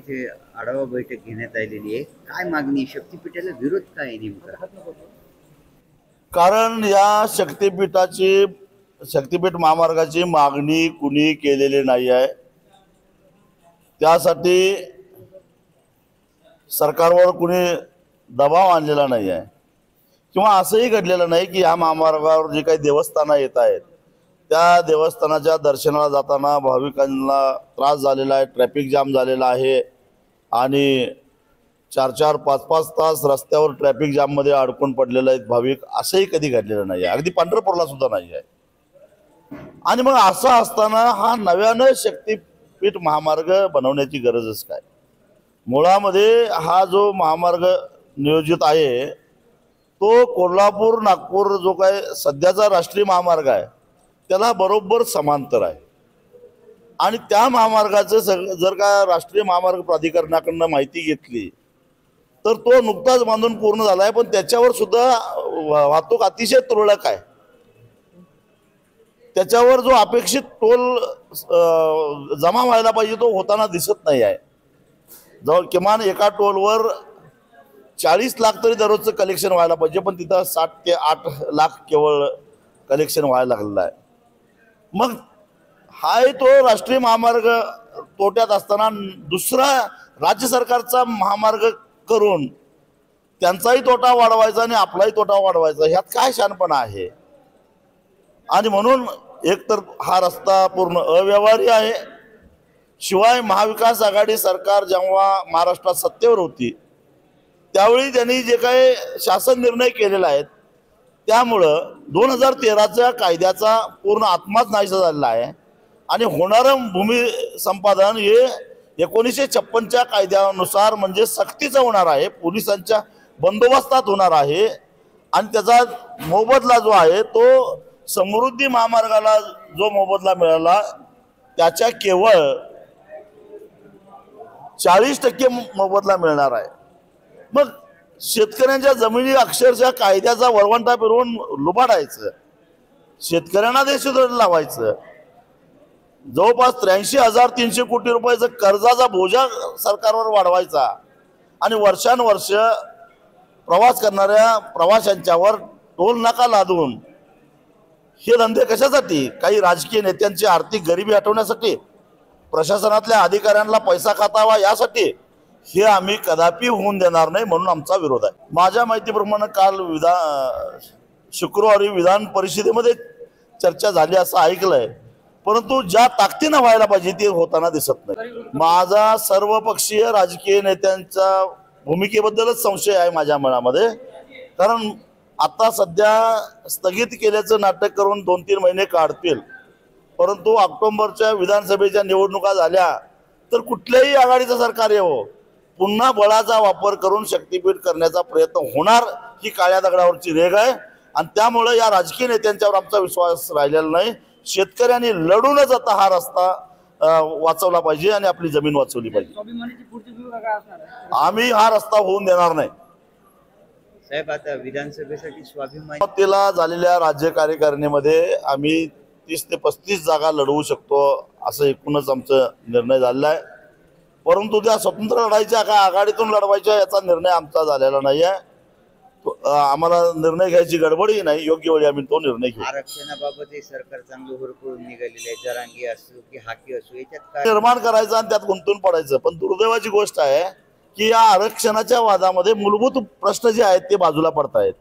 इथे आढावा बैठक घेण्यात आलेली आहे। काय मागणी, शक्तिपीठाला विरोध काय आहे नेमका? कारण या शक्तिपीठ महामार्गाची मागणी कुणी केलेली नाही आहे। त्यासाठी सरकारवर कुणी दबाव आणलेला नाही आहे किंवा असंही घडलेलं नाही की या महामार्गावर जे काही देवस्थानं येत आहेत त्या देवस्थानाच्या दर्शनाला जाताना भाविकांना त्रास झालेला आहे, ट्रॅफिक जाम झालेला आहे आणि 4-4, 5-5 तास रस्त्यावर ट्रॅफिक जाम मध्ये अडकून पडलेले आहेत भाविक। असंही कधी घडलेलं नाही आहे, अगदी पंढरपूरला सुद्धा नाही आहे। आणि मग असं असताना हा नव्यानं शक्तिपीठ महामार्ग बनवण्याची गरजच काय? मुळामध्ये हा जो महामार्ग नियोजित आहे तो कोल्हापूर नागपूर जो काय सध्याचा राष्ट्रीय महामार्ग आहे त्याला बरोबर समांतर आहे। आणि त्या महामार्गाचं जर का राष्ट्रीय महामार्ग प्राधिकरणाकडून माहिती घेतली तर तो नुकताच बांधून पूर्ण झाला आहे, पण त्याच्यावर सुद्धा वाहतूक अतिशय तुरळक आहे। त्याच्यावर जो अपेक्षित टोल जमा व्हायला पाहिजे तो होताना दिसत नाही आहे। जवळ किमान एका टोलवर 40 लाख तरी दररोजचं कलेक्शन व्हायला पाहिजे, पण तिथं 7 ते 8 लाख केवळ कलेक्शन व्हायला लागलेलं आहे। मग हाय तो राष्ट्रीय महामार्ग तोट्यात असताना दुसरा राज्य सरकारचा महामार्ग करून त्यांचाही तोटा वाढवायचा आणि आपलाही तोटा वाढवायचा, ह्यात काय शहाणपणा आहे? आणि म्हणून एकतर हा रस्ता पूर्ण अव्यवहार्य आहे, शिवाय महाविकास आघाडी सरकार जेव्हा महाराष्ट्रात सत्तेवर होती त्यावेळी त्यांनी जे काही शासन निर्णय केलेला आहे त्यामुळं 2013च्या कायद्याचा पूर्ण आत्माच नाहीसा झालेला आहे आणि होणारं भूमी संपादन हे 1956च्या कायद्यानुसार म्हणजे सक्तीचं होणार आहे, पोलिसांच्या बंदोबस्तात होणार आहे। आणि त्याचा मोबदला जो आहे तो समृद्धी महामार्गाला जो मोबदला मिळाला त्याच्या केवळ 40% मोबदला मिळणार आहे। मग शेतकऱ्यांच्या जमिनी अक्षरशः कायद्याचा वरवंटा फिरवून लुबाडायचं, शेतकऱ्यांना देशद्रोह लावायचं, जवळपास 83,300 कोटी रुपयाचा कर्जाचा बोजा सरकारवर वाढवायचा आणि वर्षानुवर्ष प्रवास करणाऱ्या प्रवाशांच्यावर टोल नाका लादून हे धंदे कशासाठी? काही राजकीय नेत्यांची आर्थिक गरिबी हटवण्यासाठी, प्रशासनातल्या अधिकाऱ्यांना पैसा खातावा यासाठी? हे आम्ही कदापि होऊन देणार नाही, म्हणून आमचा विरोध आहे। माझ्या माहितीप्रमाणे काल शुक्रवारी विधान परिषदेमध्ये चर्चा झाली असं ऐकलंय, परंतु ज्या ताकदीने व्हायला पाहिजे ते होताना दिसत नाही। माझा सर्वपक्षीय राजकीय नेत्यांच्या भूमिकेबद्दलच संशय आहे माझ्या मनामध्ये, कारण आता सध्या स्थगित केल्याचं नाटक करून 2-3 महिने काढतील, परंतु ऑक्टोबरच्या विधानसभेच्या निवडणुका झाल्या तर कुठल्याही आघाडीचं सरकार येवो पुन्हा बळाचा वापर करून शक्तिपीठ करण्याचा प्रयत्न होणार, ही काळ्या दगडावरची रेघ आहे। आणि त्यामुळे या राजकीय नेत्यांच्यावर आमचा विश्वास राहिलेला नाही। शेतकऱ्यांनी लढूनच आता हा रस्ता वाचवला पाहिजे आणि आपली जमीन वाचवली पाहिजे। आम्ही हा रस्ता होऊन देणार नाही साहेब। आता विधानसभेसाठी स्वाभिमानी तिला झालेल्या राज्य कार्यकारिणीमध्ये आम्ही 30 ते 35 जागा लढवू शकतो असं एकूणच आमचा निर्णय झालेला आहे, परंतु त्या स्वतंत्र लढाईच्या का आघाडीतून लढवायच्या याचा निर्णय आमचा झालेला नाही आहे। आम्हाला निर्णय घ्यायची गडबडही नाही, योग्य वेळी आम्ही तो निर्णय घेऊ। आरक्षणाबाबत सरकार चांगलं हुरकून निघालेलं आहे, जरांगी असो की हाकी असो, याच्यात काय निर्माण करायचं आणि त्यात गुंतून पडायचं। पण दुर्दैवाची गोष्ट आहे की या आरक्षणाच्या वादामध्ये मूलभूत प्रश्न जे आहेत ते बाजूला पडतायत।